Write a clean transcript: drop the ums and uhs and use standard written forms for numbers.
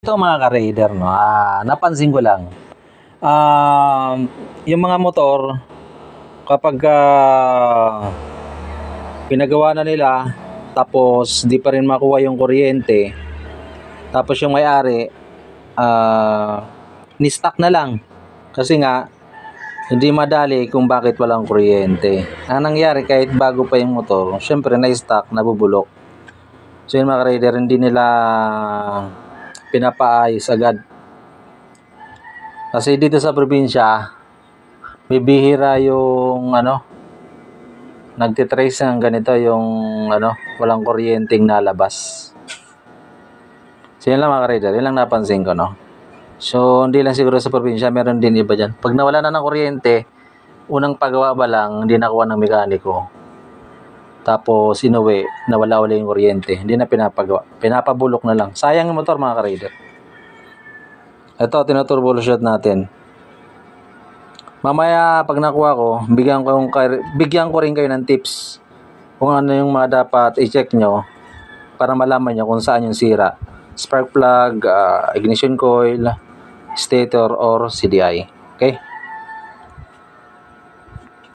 Ito mga ka-raider, no, napansin ko lang, yung mga motor, kapag pinagawa na nila, tapos di pa rin makuha yung kuryente, tapos yung may-ari, ni-stuck na lang. Kasi nga, hindi madali kung bakit walang kuryente. Ang nangyari, kahit bago pa yung motor, syempre na-stuck, nabubulok. So yun mga ka-raider, hindi nila pinapaayos agad. Kasi dito sa probinsya, bibihira yung nagtitrace ng ganito, yung walang kuryenteng nalabas. So yun lang mga ka-raider, yun lang napansin ko, no. So hindi lang siguro sa probinsya, meron din iba dyan. Pag nawala na ng kuryente, unang pagawa ba lang, hindi nakuha ng mekaniko. Tapos inuwi, nawala uli yung kuryente, hindi na pinapagawa, pinapabulok na lang. Sayang yung motor mga ka-raider. Ito, tinuturbo shot natin. Mamaya pag nakuha ko, bigyan ko rin kayo ng tips kung ano yung mga dapat i-check nyo para malaman nyo kung saan yung sira. Spark plug, ignition coil, stator, or CDI. Okay?